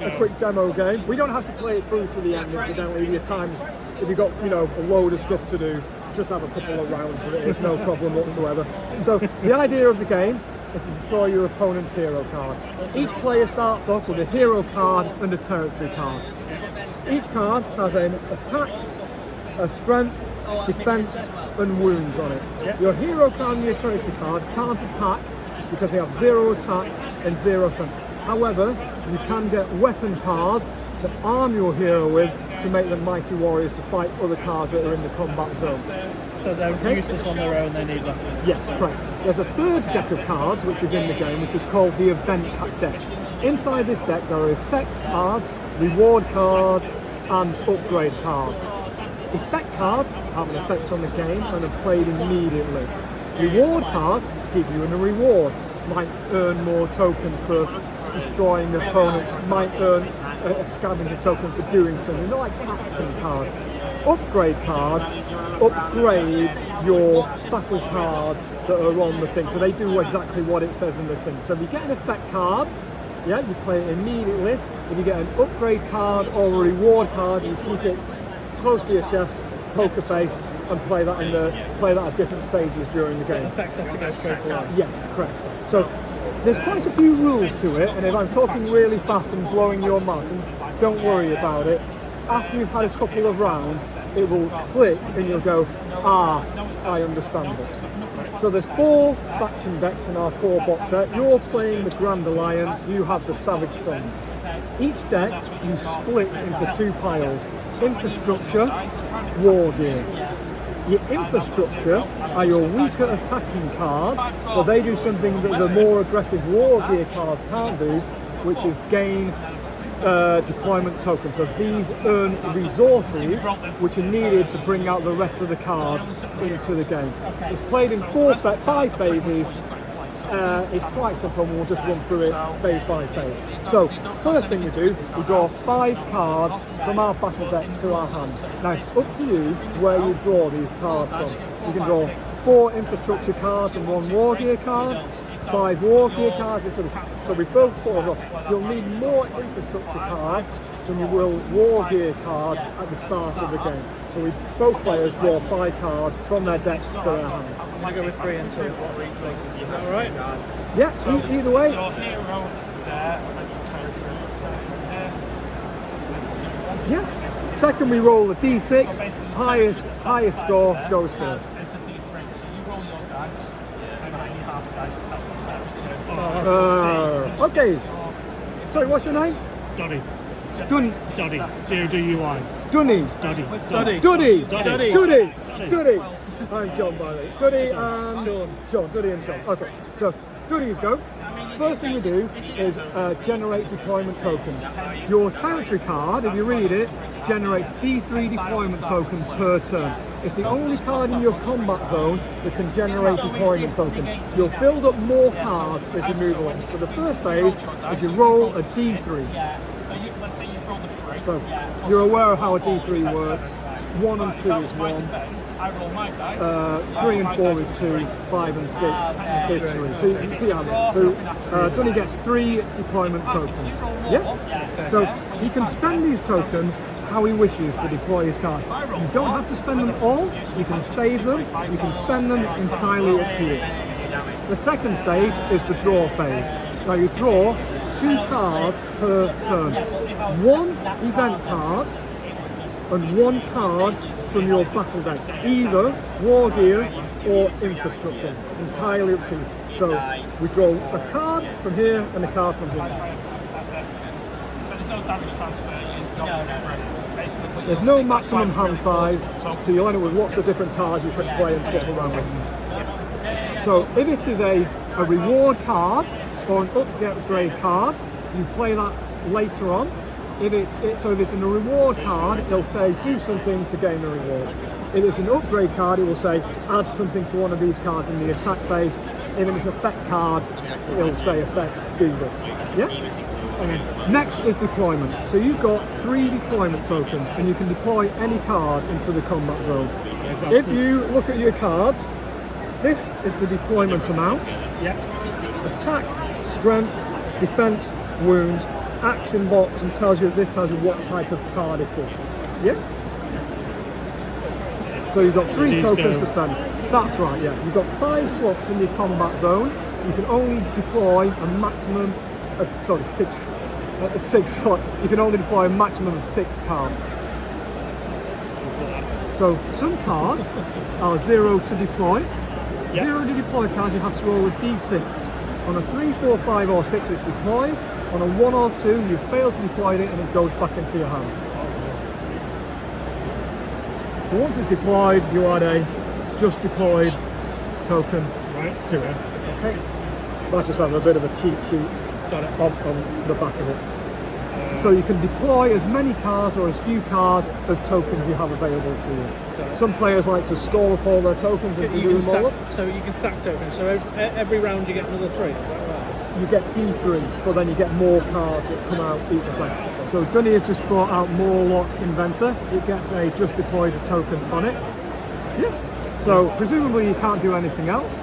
a quick demo game. We don't have to play it through to the end, incidentally. At times, if you've got, you know, a load of stuff to do, just have a couple of rounds of it. It's no problem whatsoever. So the idea of the game is to destroy your opponent's hero card. Each player starts off with a hero card and a territory card. Each card has an attack, a strength, defense, and wounds on it. Your hero card and your territory card can't attack because they have 0 attack and 0 strength. However, you can get weapon cards to arm your hero with to make them mighty warriors to fight other cards that are in the combat zone. So they're useless on their own, they need weapons? Yes, correct. There's a third deck of cards which is in the game, which is called the event deck. Inside this deck there are effect cards, reward cards, and upgrade cards. Effect cards have an effect on the game and are played immediately. Reward cards give you a reward, might earn more tokens for destroying the opponent, might earn a scavenger token for doing something. They're like action cards. Upgrade cards upgrade your battle cards that are on the thing, so they do exactly what it says in the thing. So if you get an effect card, yeah, you play it immediately. If you get an upgrade card or a reward card, you keep it close to your chest, poker face, and play that at different stages during the game. Effects have to go straight away. Yes, correct. So there's quite a few rules to it, and if I'm talking really fast and blowing your mind, don't worry about it. After you've had a couple of rounds, it will click and you'll go, ah, I understand it. So there's 4 faction decks in our 4-box set. You're playing the Grand Alliance, you have the Savage Sons. Each deck you split into 2 piles, infrastructure, war gear. Your infrastructure are your weaker attacking cards, but they do something that the more aggressive war gear cards can't do, which is gain deployment tokens. So these earn resources which are needed to bring out the rest of the cards into the game. It's played in 5 phases. It's quite simple, and we'll just run through it phase by phase. So, first thing we do, we draw 5 cards from our battle deck to our hand. Now, it's up to you where you draw these cards from. You can draw 4 infrastructure cards and 1 war gear card, 5 war gear cards, etc. So we both sort of, you'll need more infrastructure cards than you will war gear cards at the start of the game. So we both players draw 5 cards from their decks to their hands. I go with 3 and 2. Is that alright? Yeah, either way. Yeah. Second, we roll a d6. Highest score goes first. It's a d3, so you roll your dice, and then you half the dice. That's what Okay. Sorry, what's your name? Duddy. Duddy. D-O-D-U-I. Dunny. Duddy. Duddy. I'm John, by the way. It's Duddy and Sean. Duddy and Sean. Okay, so Duddy's go. First thing you do is generate deployment tokens. Your territory card, if you read it, generates D3 deployment tokens per turn. It's the only card in your combat zone that can generate deployment tokens. You'll build up more cards as you move along. So the first phase is you roll a D3. So you're aware of how a D3 works. 1 and 2 is 1, 3 and 4 is 2, 5 and 6 is 3. So you see how so Dunny gets 3 deployment tokens. Yeah? So he can spend these tokens how he wishes to deploy his card. You don't have to spend them all, you can save them, you can spend them entirely up to you. The second stage is the draw phase. Now you draw 2 cards per turn. 1 event card and 1 card from your battle deck, either war gear or infrastructure, entirely up to you. So we draw a card from here and a card from here. That's it. So there's no damage transfer. There's no maximum hand size, so you'll end up with lots of different cards you can play and swap around with. So if it is a reward card or an upgrade card, you play that later on. If it's a reward card, it'll say do something to gain a reward. If it's an upgrade card, it will say add something to one of these cards in the attack phase. If it's an effect card, it'll say effect do this. Yeah? Okay. Next is deployment. So you've got 3 deployment tokens, and you can deploy any card into the combat zone. If you look at your cards, this is the deployment amount. Yep. Attack, strength, defense, wounds, action box and this tells you what type of card it is. Yeah? So you've got 3 These tokens go. to spend. That's right, yeah. You've got 5 slots in your combat zone. You can only deploy a maximum of, 6 slots. You can only deploy a maximum of 6 cards. So some cards are 0 to deploy. 0 to deploy cards, you have to roll a d6. On a 3, 4, 5 or 6 it's deployed. On a 1 or 2 you've failed to deploy it and it goes back into your hand. So once it's deployed, you add a just deployed token Right. to it. Okay. That's just having a bit of a cheat sheet Got it. on the back of it. So you can deploy as many cards or as few cards as tokens you have available to you. Got it. Some players like to store up all their tokens and You do can them all up. stack, so you can stack tokens. So every round you get another 3. Is that right? You get D3, but then you get more cards that come out each attack. So Gunny has just brought out Morlock Inventor. It gets a just deployed a token on it. Yeah. So presumably you can't do anything else.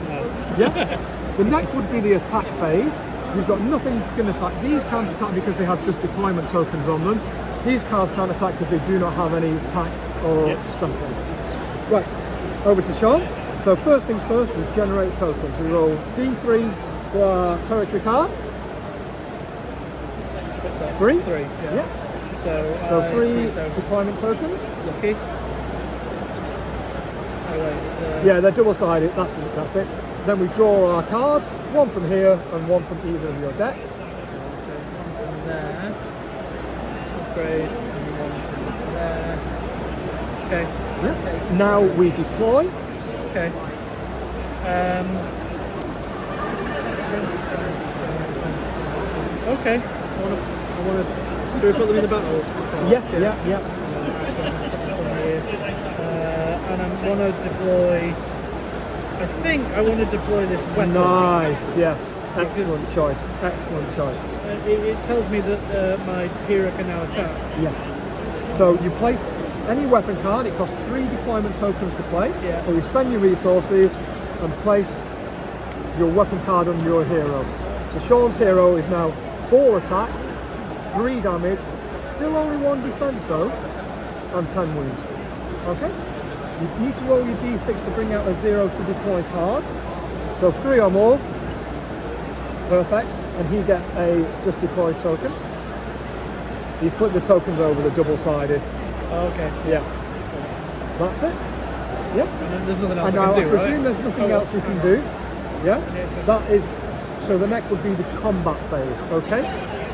No. Yeah. The next would be the attack phase. You've got nothing you can attack. These can't attack because they have just deployment tokens on them. These cards can't attack because they do not have any attack or strength on them. Right, over to Sean. So first things first, we generate tokens. We roll D3 for our territory card. 3? 3. Yeah. Yeah. So 3 tokens. deployment tokens. Lucky. Oh wait. Yeah, they're double-sided. That's it. Then we draw our cards, 1 from here and 1 from either of your decks. So 1 from there. Upgrade. And 1 from there. Okay. Yeah. Now we deploy. Okay. Okay. I want to. Do we put them in the battle? Yes, yeah. And I want to deploy. I think I want to deploy this weapon. Nice, yes. Because- Excellent choice. Excellent choice. It tells me that my hero can now attack. Yes. So you place any weapon card, it costs 3 deployment tokens to play. Yeah. So you spend your resources and place your weapon card on your hero. So Sean's hero is now 4 attack, 3 damage, still only 1 defense though, and 10 wounds. Okay? You need to roll your d6 to bring out a 0 to deploy card. So 3 or more. Perfect. And he gets a just deployed token. You flip the tokens over, the double-sided. Okay. Yeah. That's it. Yeah. And then there's nothing else And I now can do, I presume right? there's nothing else you can do. Yeah. That is. So the next would be the combat phase. Okay.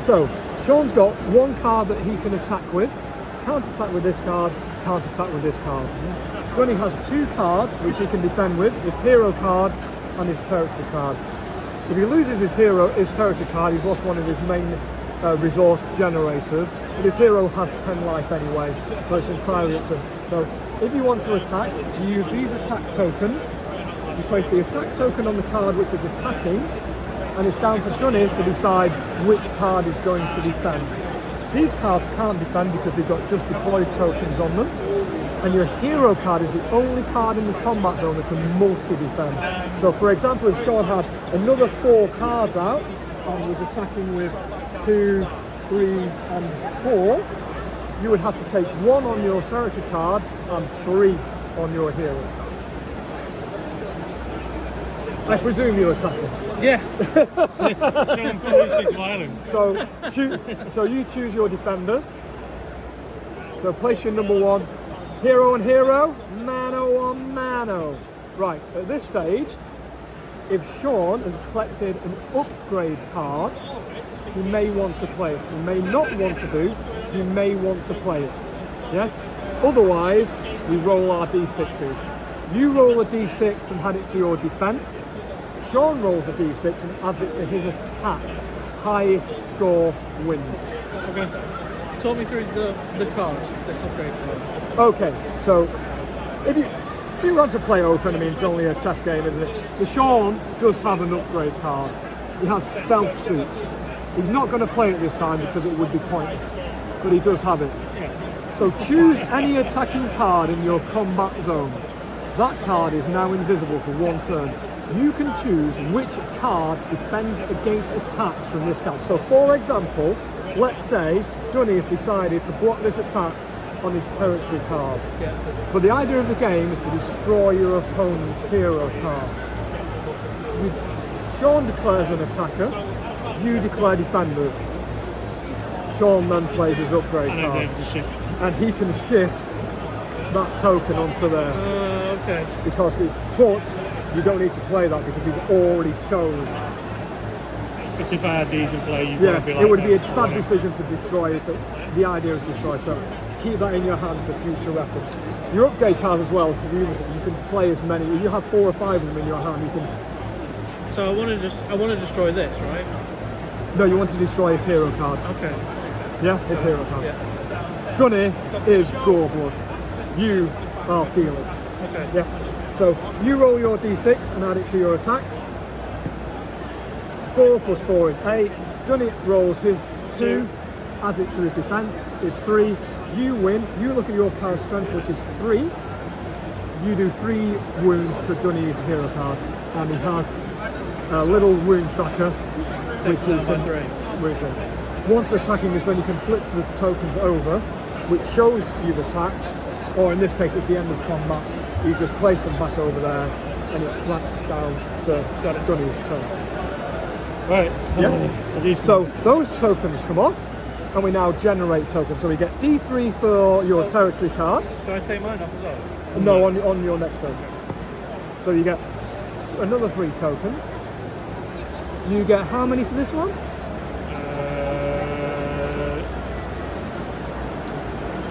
So Sean's got 1 card that he can attack with. Can't attack with this card. Can't attack with this card. Gunny has 2 cards which he can defend with: his hero card and his territory card. If he loses his territory card, he's lost one of his main resource generators, but his hero has 10 life anyway, so it's entirely up to him. So if you want to attack, you use these attack tokens. You place the attack token on the card which is attacking, and it's down to Gunny to decide which card is going to defend. These cards can't defend because they've got just deployed tokens on them, and your hero card is the only card in the combat zone that can multi-defend. So for example, if Sean had another 4 cards out and was attacking with 2, 3 and 4, you would have to take 1 on your territory card and 3 on your hero. I presume you're attacking. Yeah. Sean probably speaks violence. So you choose your defender. So place your number 1. Hero and hero, mano on mano. Right, at this stage, if Sean has collected an upgrade card, he may want to play it. He may not want to do, he may want to play it. Yeah? Otherwise, we roll our d6s. You roll a d6 and add it to your defense. Sean rolls a d6 and adds it to his attack. Highest score wins. Okay. Talk me through the cards, this upgrade card. Okay, so if you want to play open, I mean, it's only a test game, isn't it? So Sean does have an upgrade card. He has Stealth Suit. He's not going to play it this time because it would be pointless, but he does have it. So choose any attacking card in your combat zone. That card is now invisible for 1 turn. You can choose which card defends against attacks from this card. So for example, let's say Dunny has decided to block this attack on his territory card. Yeah. But the idea of the game is to destroy your opponent's hero card. Sean declares an attacker, you declare defenders. Sean then plays his upgrade And I was card. able to shift. And he can shift that token onto there. Okay. But you don't need to play that because he's already chose. But if I had these in play, you Yeah, would be like, it would be a "Oh, bad no." decision to destroy. So the idea is destroy. So keep that in your hand for future reference. Your upgrade cards as well. You can play as many. If you have 4 or 5 of them in your hand, you can. So I want to destroy this, right? No, you want to destroy his hero card. Okay. Yeah, his hero card. Yeah. Dunny is Goreblood. You are Felix. Okay. Yeah. So you roll your d6 and add it to your attack. 4 plus 4 is 8. Dunny rolls his 2, adds it to his defense, is 3. You win. You look at your card strength, which is 3. You do 3 wounds to Dunny's hero card, and he has a little wound tracker, which you Takes can. 3. Wait a second. Once attacking is done, you can flip the tokens over, which shows you've attacked, or in this case, it's the end of combat. You just place them back over there, and it's back down to Dunny's turn. Right. Yeah. So these. So those tokens come off, and we now generate tokens. So we get D3 for your territory card. Can I take mine off as well? No, on your next turn. So you get another 3 tokens. You get how many for this one?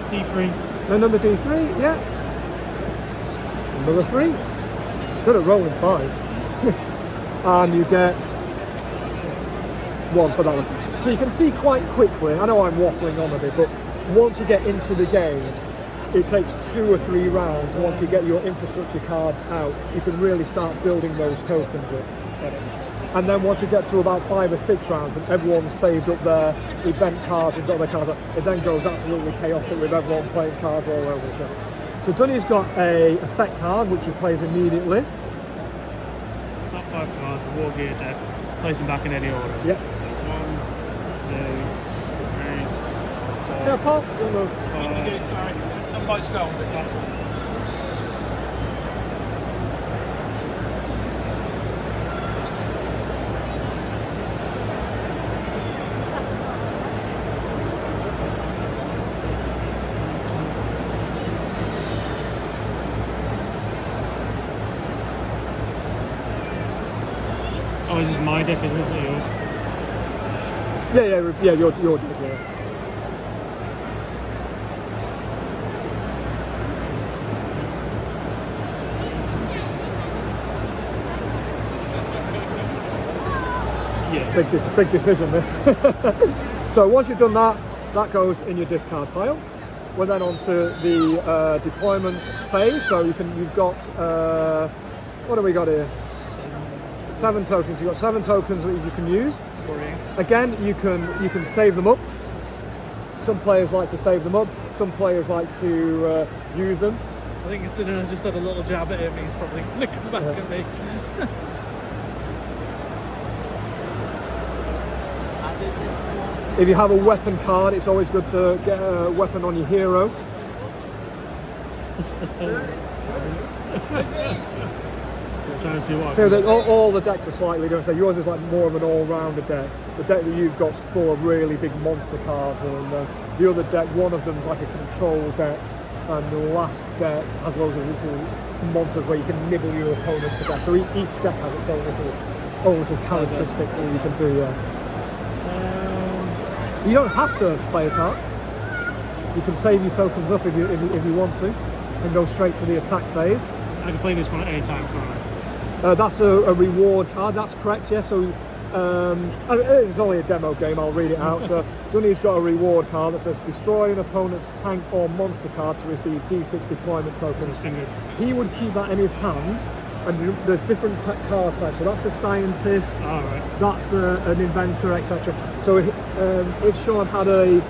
D3. Another D3, yeah. Another 3. Good at rolling 5s. And you get 1 for that one. So you can see quite quickly, I know I'm waffling on a bit, but once you get into the game, it takes 2 or 3 rounds. Once you get your infrastructure cards out, you can really start building those tokens up. And then once you get to about 5 or 6 rounds and everyone's saved up their event cards and got their cards out, it then goes absolutely chaotic with everyone playing cards all over the place. So Dunny's got a effect card which he plays immediately. Top 5 cards, the war gear deck. Place them back in any order. Yep. 1, 2, 3, 4. Yeah, Paul. Sorry. I'm by skull. Oh, this is my deck, isn't it? Is it yours? Yeah, your deck, yeah. Yeah. Big decision this. So once you've done that, that goes in your discard pile. We're then on to the deployment phase. So you've got what have we got here? 7 tokens. You've got 7 tokens that you can use. Again, you can save them up. Some players like to save them up. Some players like to use them. I think it's just had a little jab at him. He's probably going to come back at me. If you have a weapon card, it's always good to get a weapon on your hero. Trying to see what. So that all the decks are slightly different. So yours is like more of an all-rounder deck. The deck that you've got is full of really big monster cards, and the other deck, one of them's like a control deck, and the last deck has loads of little monsters where you can nibble your opponent to death. So each deck has its own little characteristics that you can do. You don't have to play a card. You can save your tokens up if you want to, and go straight to the attack phase. I can play this one at any time, can't I? That's a reward card, that's correct, yeah. So it's only a demo game, I'll read it out. So Dunny's got a reward card that says destroy an opponent's tank or monster card to receive D6 deployment tokens. He would keep that in his hand, and there's different card types. So that's a scientist, that's an inventor, etc. So if Sean had a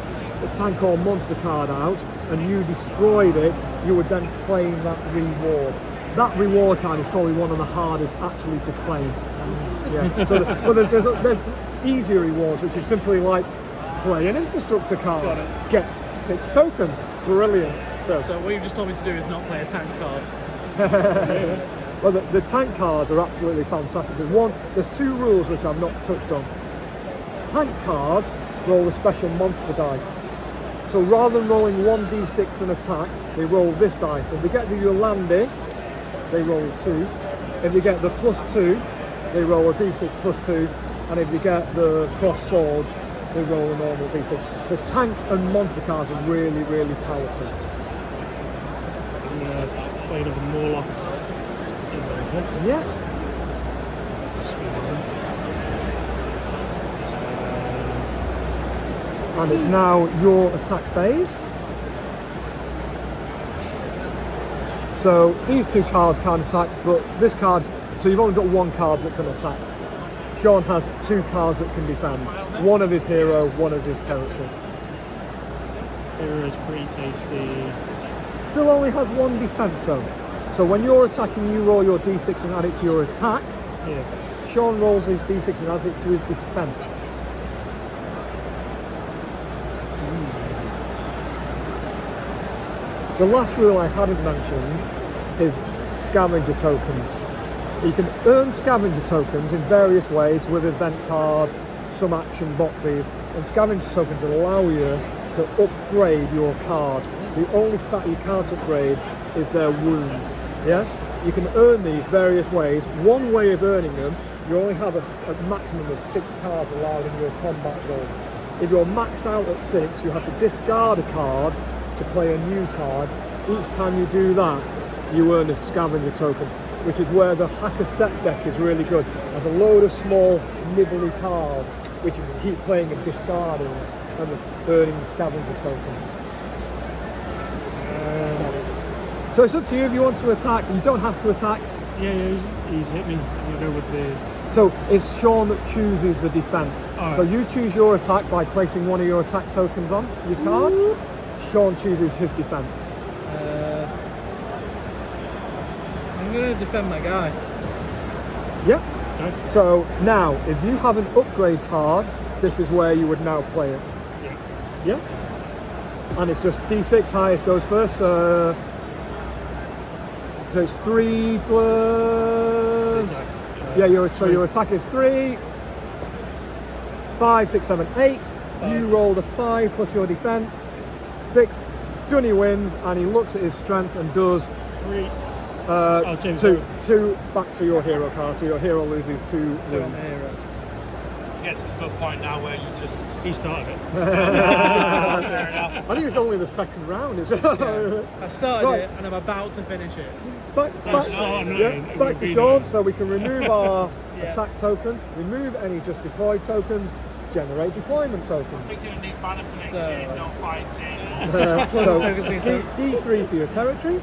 tank or monster card out and you destroyed it, you would then claim that reward. that reward card is probably one of the hardest actually to claim. Yeah. So, but there's easier rewards, which is simply like play an infrastructure card, Got it. get 6 tokens. Brilliant. So what you've just told me to do is not play a tank card. Well, the tank cards are absolutely fantastic. There's 2 rules which I've not touched on. Tank cards roll the special monster dice. So rather than rolling 1d6 an attack, they roll this dice. If they get the Ulandi, they roll 2. If they get the +2, they roll a d6 +2. And if they get the cross swords, they roll a normal d6. So tank and monster cards are really, really powerful. I'm going to play another Morlock. Yeah. And it's now your attack phase. So these 2 cards can't attack, but this card, so you've only got 1 card that can attack. Sean has 2 cards that can defend. One of his hero, one of his territory. Hero is pretty tasty. Still only has 1 defense though. So when you're attacking, you roll your d6 and add it to your attack. Yeah. Sean rolls his d6 and adds it to his defense. The last rule I hadn't mentioned is scavenger tokens. You can earn scavenger tokens in various ways with event cards, some action boxes, and scavenger tokens allow you to upgrade your card. The only stat you can't upgrade is their wounds. Yeah? You can earn these various ways. One way of earning them, you only have a maximum of 6 cards allowed in your combat zone. If you're maxed out at 6, you have to discard a card to play a new card. Each time you do that, you earn a scavenger token, which is where the hacker set deck is really good. There's a load of small nibbly cards which you can keep playing and discarding and earning the scavenger tokens. So it's up to you if you want to attack. You don't have to attack. Yeah, he's hit me. I'm going to go with the... So it's Sean that chooses the defense. Right. So you choose your attack by placing one of your attack tokens on your card. Sean chooses his defense. I'm going to defend my guy. Yeah. Okay. So now, if you have an upgrade card, this is where you would now play it. Yeah. Yeah. And it's just d6, highest goes first. So it's 3 plus. Yeah, your attack is 3, 5, 6, 7, 8. You rolled a 5 plus your defense, 6. Dunny wins, and he looks at his strength and does 3. 2 back to your hero card. So your hero loses 2 wounds. It gets to the good point now where you just... He started it. Fair enough. I think it's only the second round. Is it? I started Right. it and I'm about to finish it. Back to Sean, so we can remove our attack tokens, remove any just deployed tokens, generate deployment tokens. We're going to need banner for next year, no fighting. So tokens being D3 for your territory.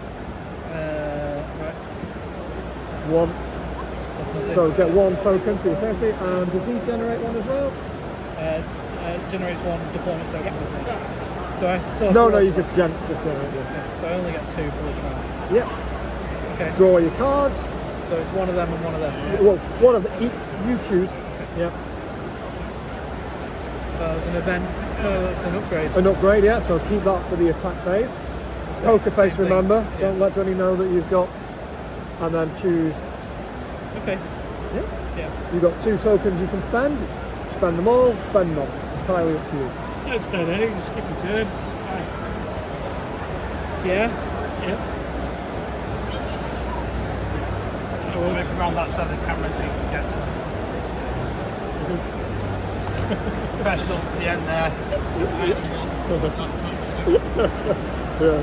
Right. 1. That's nothing. So get 1 token for your territory, and does he generate 1 as well? Generates 1 deployment token, doesn't it? Do I still No, you just generate 1. So I only get 2 for this round. Yeah. Okay. Draw your cards. So it's one of them and one of them. Right? Well, one of the you choose. Yeah. So it's an event. No, that's an upgrade. An upgrade, yeah. So keep that for the attack phase. Poker face, thing. remember. Yeah. Don't let Dunny know that you've got. And then choose. Okay. Yeah. Yeah. You've got 2 tokens you can spend. Spend them all. Spend none. Entirely up to you. Don't spend any, just skip your turn. Yeah. Yeah. We'll move around that side of the camera so you can get some professionals to the end there. Not touching it. Yeah.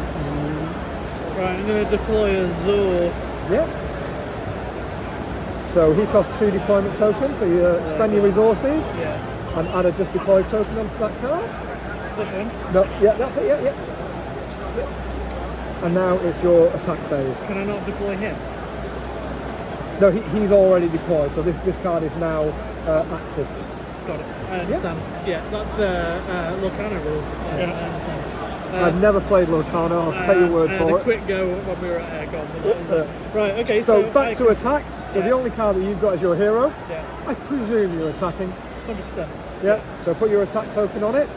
Right, I'm going to deploy a Zor. Yeah. So he costs 2 deployment tokens. So you spend your resources Yeah. and add a just deployed token onto that card. This one. No, yeah, that's it. Yeah. And now it's your attack phase. Can I not deploy him? No, he's already deployed, so this card is now active. Got it. I understand. Yeah, that's Locana rules. I understand. I've never played Locarno, I'll take your word I for had a it. quick go when we were at Aircon. But that was it. Right, okay, So back to attack. So the Yeah. only card that you've got is your hero. Yeah, I presume you're attacking. 100%. Yeah. So put your attack token on it.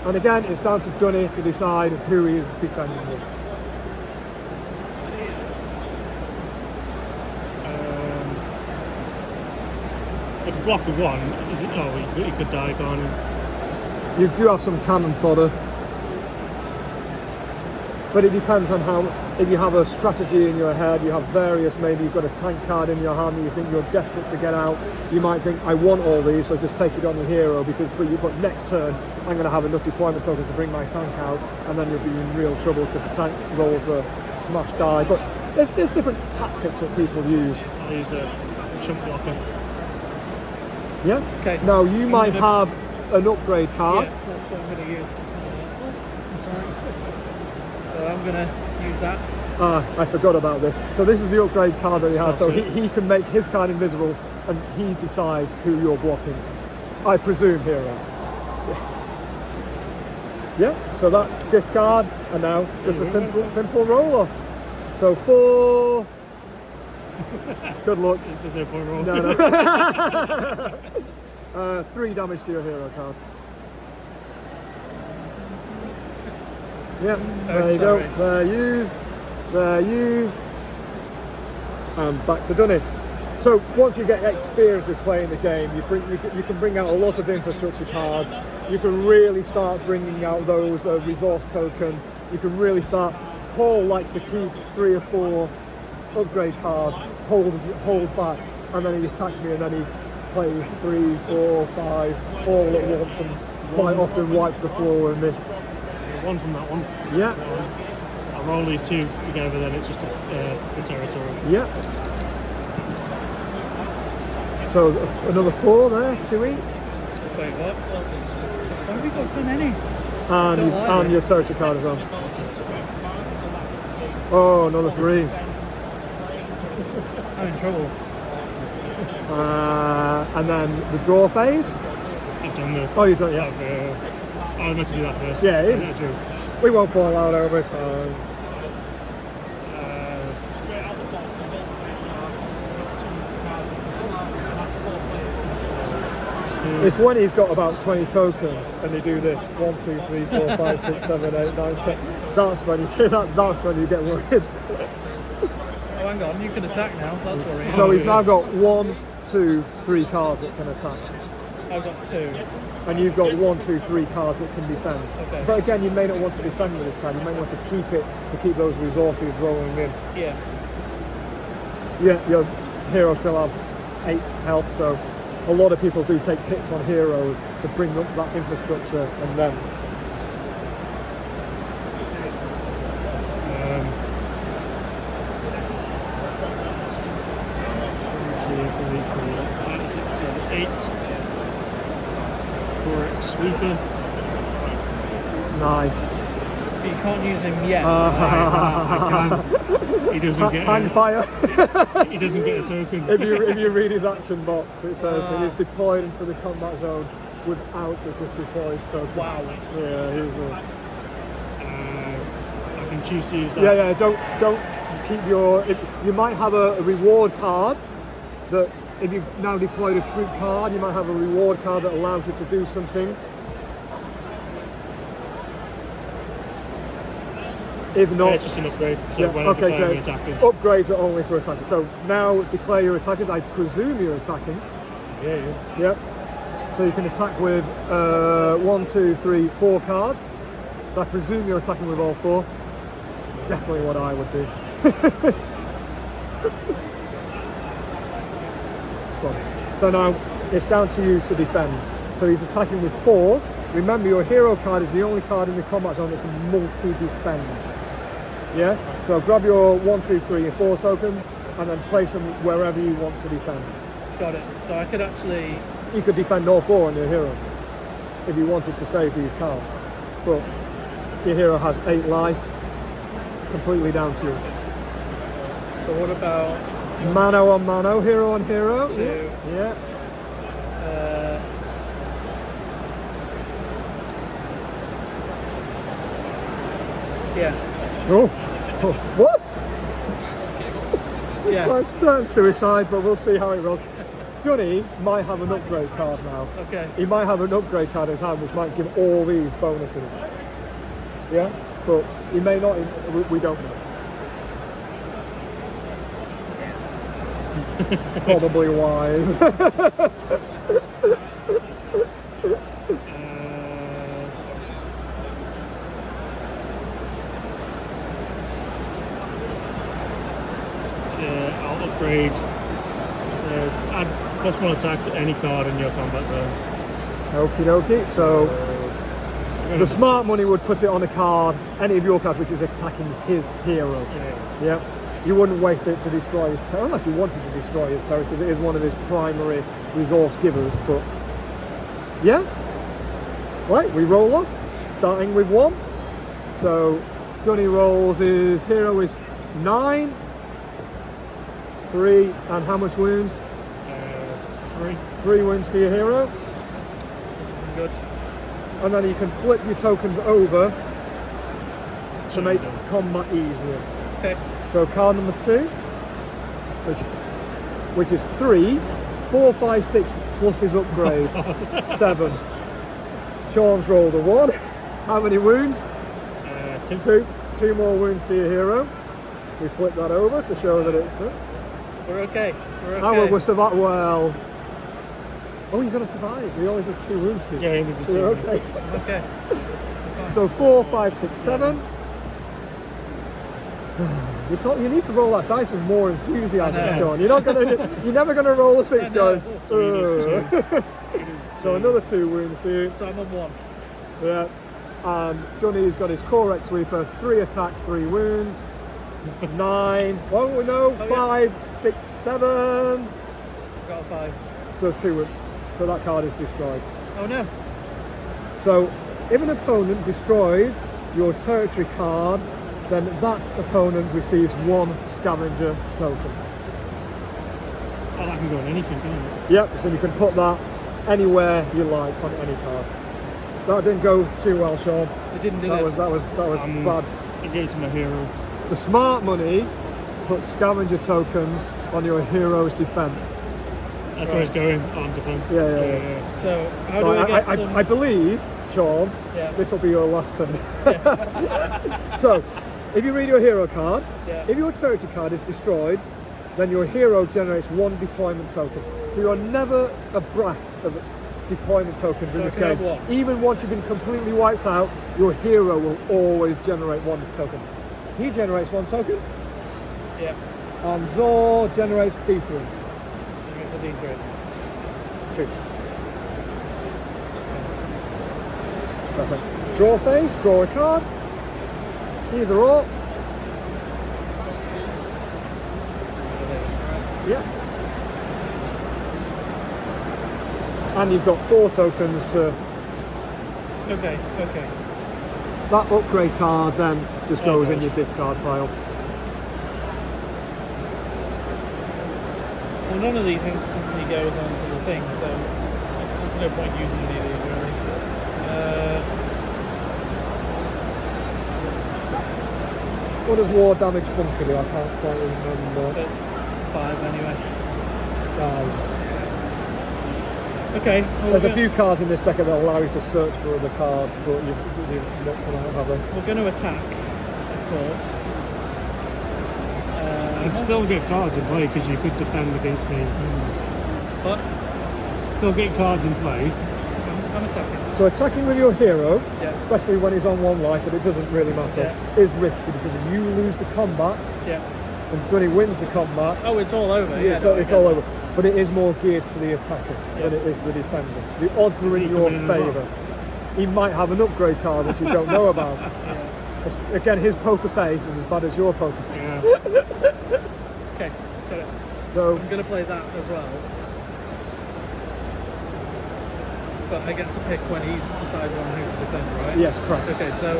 And again, it's down to Dunny to decide who he is defending with. If you block with one, is it? Oh, he could die, can't he? You do have some cannon fodder. But it depends on how, if you have a strategy in your head, you have various, maybe you've got a tank card in your hand and you think you're desperate to get out, you might think, I want all these, so just take it on your hero, but next turn, I'm going to have enough deployment tokens to bring my tank out, and then you'll be in real trouble because the tank rolls the smash die. But there's different tactics that people use. I'll use a chump blocker. Yeah? Okay. Now, you might have an upgrade card. Yeah, that's what I'm going to use. I'm sorry. So I'm going to use that. I forgot about this. So this is the upgrade card that he has. So he can make his card invisible, and he decides who you're blocking. I presume hero. Yeah. So that's discard, and now just a simple roll off. So 4. Good luck. There's no point rolling. No. 3 damage to your hero card. Yeah, there you go. They're used. And back to Dunny. So once you get experience of playing the game, you can bring out a lot of infrastructure cards. You can really start bringing out those resource tokens. You can really start. Paul likes to keep 3 or 4 upgrade cards, hold back, and then he attacks me, and then he plays 3, 4, 5 all at once, and quite often wipes the floor with me. One from that one. Yeah. I'll roll these 2 together, then it's just the territory. Yeah. So another 4 there, 2 each. Wait, what? Why have we got so many? And your territory card as well. Oh, another 3. I'm in trouble. And then the draw phase. I've done the. Oh, you've done it, yeah. I was meant to do that first. Yeah, I drew. we won't fall out over it. So. It's when he's got about 20 tokens and they do this 1, 2, 3, 4, 5, 6, 7, 8, 9, 10. That's when you get worried. Oh, hang on, you can attack now. That's worrying. So he's now got 1, 2, 3 cards that can attack. I've got 2. And you've got 1, 2, 3 cards that can defend. Okay. But again, you may not want to defend with this time. You may want to keep those resources rolling in. Yeah. Yeah, your heroes still have 8 health, so a lot of people do take hits on heroes to bring up that infrastructure, and then 8. Correct sweeper. nice. But you can't use him yet. I can. He doesn't get Hang fire. He doesn't get a token. if you read his action box, it says he is deployed into the combat zone without a just deployed token. Wow. Yeah, he's I can choose to use that. yeah. Don't keep your. You might have a reward card that if you've now deployed a troop card, you might have a reward card that allows you to do something. If not, Yeah, it's just an upgrade. So yeah, when I okay, declare so my attackers. upgrades are only for attackers. So now declare your attackers. I presume you're attacking. Yeah. Yep. So you can attack with 1, 2, 3, 4 cards. So I presume you're attacking with all 4. Definitely what I would do. So now it's down to you to defend. So he's attacking with 4. Remember, your hero card is the only card in the combat zone that can multi-defend. Yeah? So grab your 1, 2, 3, and 4 tokens and then place them wherever you want to defend. Got it. So I could actually. You could defend all 4 on your hero if you wanted to save these cards. But your hero has 8 life, completely down to you. So what about Mano on mano, hero on hero. 2? Yeah. Yeah. Oh, what? Yeah. Certain suicide, but we'll see how it rolls. Gunny might have an upgrade card now. Okay. He might have an upgrade card in his hand, which might give all these bonuses. Yeah, but he may not. We don't know. Probably wise. Yeah, I'll upgrade. Says add +1 attack to any card in your combat zone. Okie dokie. So the smart money would put it on a card, any of your cards, which is attacking his hero. Yeah. Yeah. You wouldn't waste it to destroy his turret, unless you wanted to destroy his turret, because it is one of his primary resource givers. But yeah, right, we roll off, starting with 1. So Gunny rolls, his hero is 9, 3, and how much wounds? 3. 3 wounds to your hero. This isn't good. And then you can flip your tokens over to make Sure. combat easier. Okay. So card number 2, which is 3, 4, 5, 6 plus his upgrade, 7. Sean's rolled a 1. How many wounds? 2. 2 more wounds to your hero. We flip that over to show that it's. We're okay. We're okay. Oh, well, we're surviving. Well. Oh, you're going to survive. He only does 2 wounds to you. Yeah, he only does So 2 you're wounds. okay. Okay. So 4, 5, 6, 7. You need to roll that dice with more enthusiasm, I know. Sean. You're never gonna roll a 6 I know. going. So he does "Ugh." So another 2 wounds, dude. So I'm on 1. Yeah. And Gunny's got his core X Sweeper, 3 attack, 3 wounds. 9. Well, we know. Oh, yeah. 5, 6, 7. Got a 5. Does 2 wounds. So that card is destroyed. Oh no. So if an opponent destroys your territory card, then that opponent receives 1 scavenger token. Oh, that can go on anything, can't it? Yep, so you can put that anywhere you like on any card. That didn't go too well, Sean. It didn't do That it. was bad. I gave it to my hero. The smart money puts scavenger tokens on your hero's defense. That's where it's going, on defense. Yeah. So how do I get some? I believe, Sean, Yeah. this will be your last turn. So, if you read your hero card, Yeah. if your territory card is destroyed, then your hero generates 1 deployment token. So you're never a breath of deployment tokens in So I this can have game. 1? Even once you've been completely wiped out, your hero will always generate 1 token. He generates 1 token, Yeah. and Zor generates D3. It's a D3. 2. Perfect. Draw phase, draw a card. Either or. Yeah. And you've got 4 tokens to. Okay. That upgrade card then just goes in Okay. your discard pile. Well, none of these instantly goes onto the thing, so there's no point using any of these really. What does war damage bunker do? I can't quite remember. That's 5 anyway. Um, Okay. Well, there's a we're few cards in this deck that allow you to search for other cards, but you're not going to have them. We're going to attack, of course. I'd still get cards in play because you could defend against me. But Still get cards in play. I'm attacking. So attacking with your hero, Yeah. especially when he's on 1 life, but it doesn't really matter, is risky because if you lose the combat Yeah. and Dunny wins the combat, Oh, it's all over. Yeah. so no, I it's get all it. over. But it is more geared to the attacker than Yeah. it is the defender. The odds are Is in he your coming in as well? favour. He might have an upgrade card which you don't know about. Yeah. Again, his poker face is as bad as your poker face. Yeah. Okay. Got it. So I'm going to play that as well. But I get to pick when he's decided on who to defend, right? yes, correct. Okay, so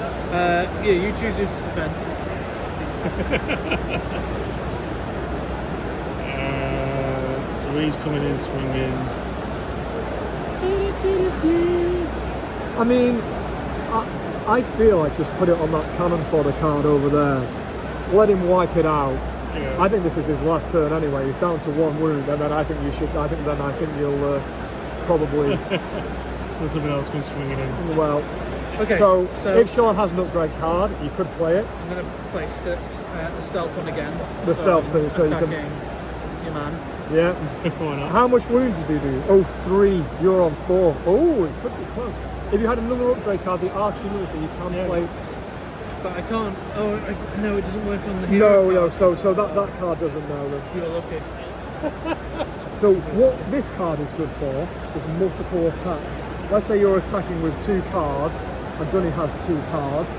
yeah, you choose who to defend. So he's coming in swinging. I mean, I'd feel like just put it on that cannon fodder card over there. Let him wipe it out. Yeah. I think this is his last turn anyway. He's down to 1 wound, and then I think you should. I think you'll probably. So someone else can swing it in. Well, Okay. so if Sean has an upgrade card, you could play it. I'm going to play the stealth one again. The stealth, so you can- attacking your man. Yeah. Why not? How much wounds do you do? Oh, 3. You're on 4. Oh, it could be close. If you had another upgrade card, the Arcumulator, you can play. But I can't. Oh, no, it doesn't work on the hero. No. card. So that card doesn't know them. You're lucky. So what this card is good for is multiple attack. Let's say you're attacking with 2 cards, and Dunny has 2 cards.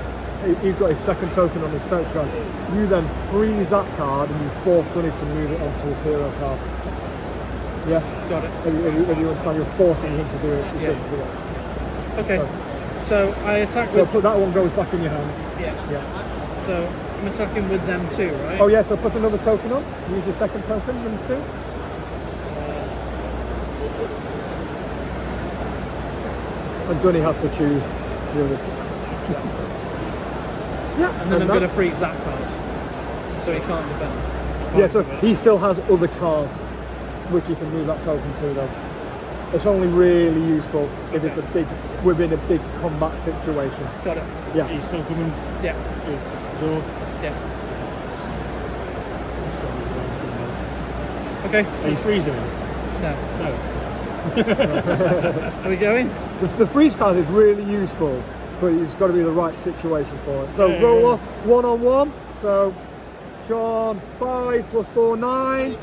He's got his second token on his token card. You then freeze that card, and you force Dunny to move it onto his hero card. Yes. Got it. If you understand, you're forcing him to do it. He doesn't do it. Okay. So I attack So with. put that one goes back in your hand. Yeah. Yeah. So I'm attacking with them too, right? Oh yeah. So put another token on. Use your second token, number 2. And Dunny has to choose the other. Yeah. And then I'm going to freeze that card, so he can't defend. Yeah. So he still has other cards, which you can move that token to though. It's only really useful if it's within a big combat situation. Got it. Yeah. He's still coming. Yeah. So. Yeah. Okay. He's freezing him. No. No. Are we going? The freeze card is really useful, but it's got to be the right situation for it. So roll off 1-on-1. So Sean 5 + 4 9,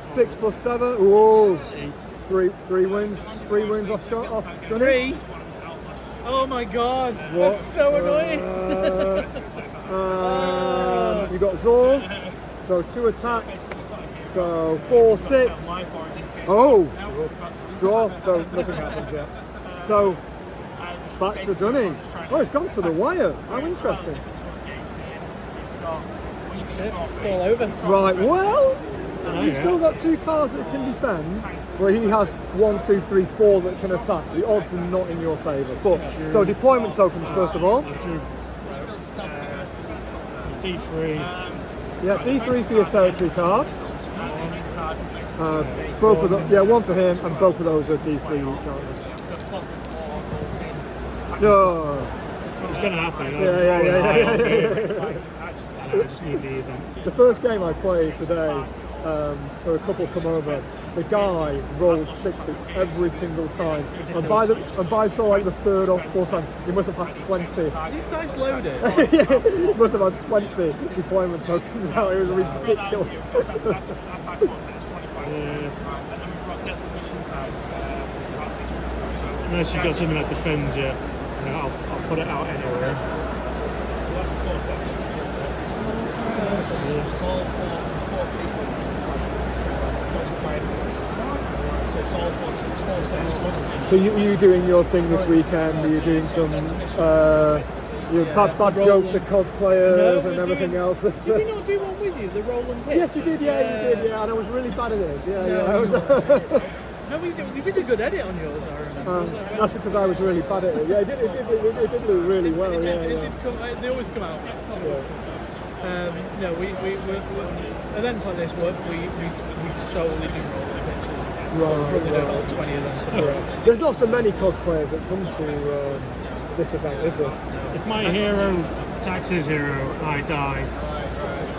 6 + 7. Whoa. 3 wins. 3 wins off shot off. Dunny. 3. Oh my god. What? That's so annoying. You got Zor. So 2 attack. So 4 6. Oh. Draw. So nothing happens yet. So back to Dunny. Oh, it's gone to the wire. How interesting. It's all over. Right. Well, Dunno, you've yeah. still got 2 cards that can defend. Well, he has 1, 2, 3, 4 that can attack. The odds are not in your favour. But so deployment tokens first of all. D3. Yeah, D3 for your territory card. Both of them, yeah, 1 for him, and both of those are D3 each, aren't they? No. It's going to happen. Yeah. I just need the event. The first game I played today, or a couple come over, the guy rolled 6s every single time, and by the like the 3rd or 4th time, he must have had 20. These dice loaded. Yeah, he must have had 20 deployment tokens out. It was ridiculous. Unless you've got something that defends you, I'll put it out anyway. So that's of course that. It's all 4 people. So it's all 4, so it's 4 sets. So you doing your thing this weekend? Are you doing some bad jokes to cosplayers and everything else? Did we not do one with you? The roll and pitch? Yes, you did. Yeah, you did. Yeah, and I was really bad at it. Yeah. I was, No, we did a good edit on yours, I remember. that's because I was really bad at it. Yeah, it did do really well. It Yeah. did come, they always come out. No, we events like this, we solely do roll and pitches. So we probably don't all 20 of them. There's not so many cosplayers that come to this event, is there? If my hero attacks his hero, I die.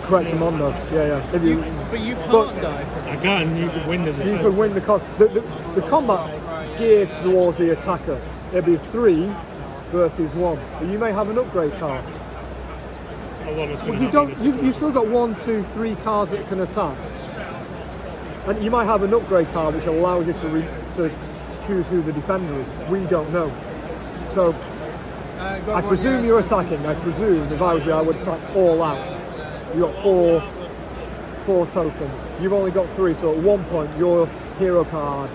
Correct him on though. Yeah. If you, But you can't But- die from I can, you can win the you defense. could win the combat's geared towards the attacker. It'll be 3 versus 1. But you may have an upgrade card. Oh, well, it's gonna You happen don't. this You still got 1, 2, 3 cards that can attack, and you might have an upgrade card which allows you to choose who the defender is. We don't know. So I presume you're attacking. I presume if I was you, I would attack all out. You got 4 tokens. You've only got 3, so at one point your hero card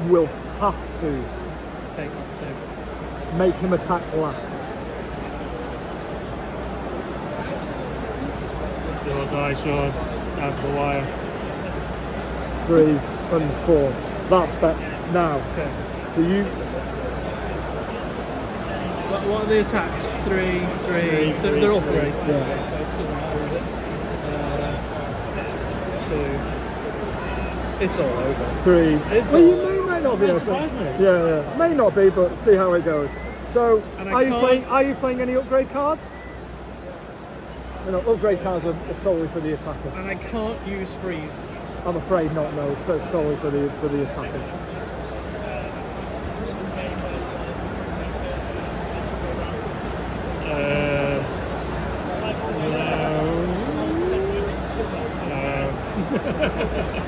will have to Take make him attack last. Still die, Sean. Down to the wire. 3 and 4. That's better now. Okay. So you. What are the attacks? Three. Three, They're all three. three. Yeah. So it doesn't matter, is it? 2. It's all over. 3. It's Well, you all may not be able to. Surprise me. Yeah, may not be, but see how it goes. So, And I are you can't- playing any upgrade cards? No, upgrade cards are solely for the attacker. And I can't use freeze. I'm afraid not. No, it's solely for the attacker.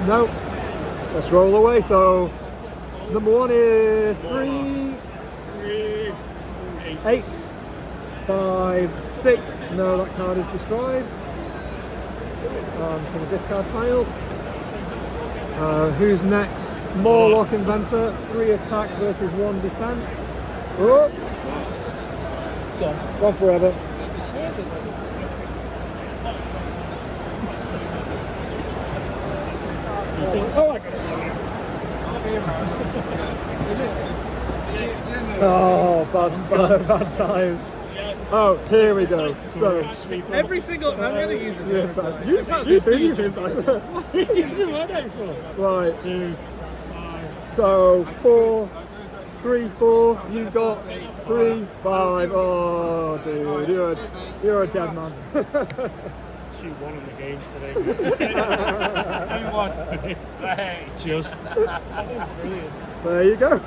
No. Let's roll away. So, number 1 is 3, 8, 5, 6. No, that card is destroyed. To the discard pile. Who's next? Morlock Inventor. 3 attack versus 1 defense. Oh. Gone forever. Oh, I got it. Oh, bad times. Oh, here we go. So, Every single. I'm going to use it. you use it. Right. 2, 5. So 4, 3, 4. You got 3, 5. Oh, dude, you're a dead man. 2-1 in the games today. Just. That was brilliant. There you go.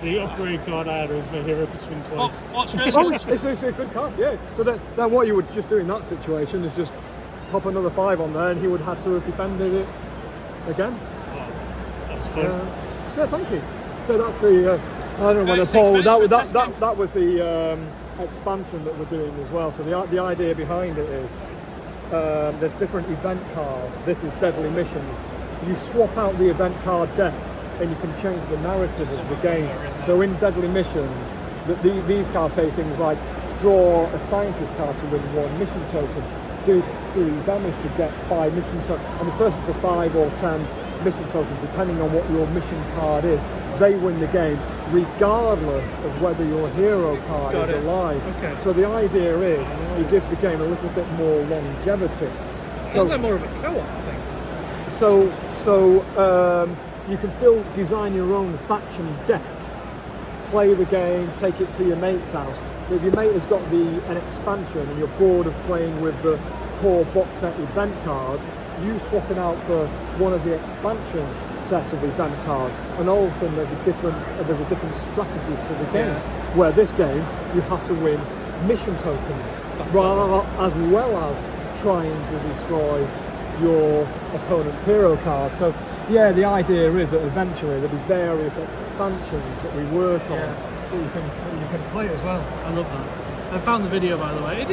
The upgrade card I had was my hero could swing twice. What's really Oh, good? it's a good card. Yeah. So then what you would just do in that situation is just pop another 5 on there, and he would have to have defended it again. Oh, that was fun. So thank you. So that's the. I don't know whether 6 Paul. minutes for a test game. That was the expansion that we're doing as well. So the idea behind it is there's different event cards. This is Deadly Missions. You swap out the event card deck, and you can change the narrative of the game. So in Deadly Missions, these cards say things like draw a scientist card to win 1 mission token, do 3 damage to get 5 mission tokens, and the person's a 5 or 10 mission tokens, depending on what your mission card is. They win the game, regardless of whether your hero card Got is it. alive. Okay. So the idea is it gives the game a little bit more longevity. Sounds like more of a co-op, I think. So you can still design your own faction deck, play the game, take it to your mate's house. But if your mate has got an expansion and you're bored of playing with the core box set event cards, you swap it out for one of the expansion set of event cards, and all of a sudden there's a different strategy to the game. Yeah. Where this game you have to win mission tokens, as well as trying to destroy your opponent's hero card. So yeah, the idea is that eventually there'll be various expansions that we work on that you can play as well. I love that. I found the video, by the way.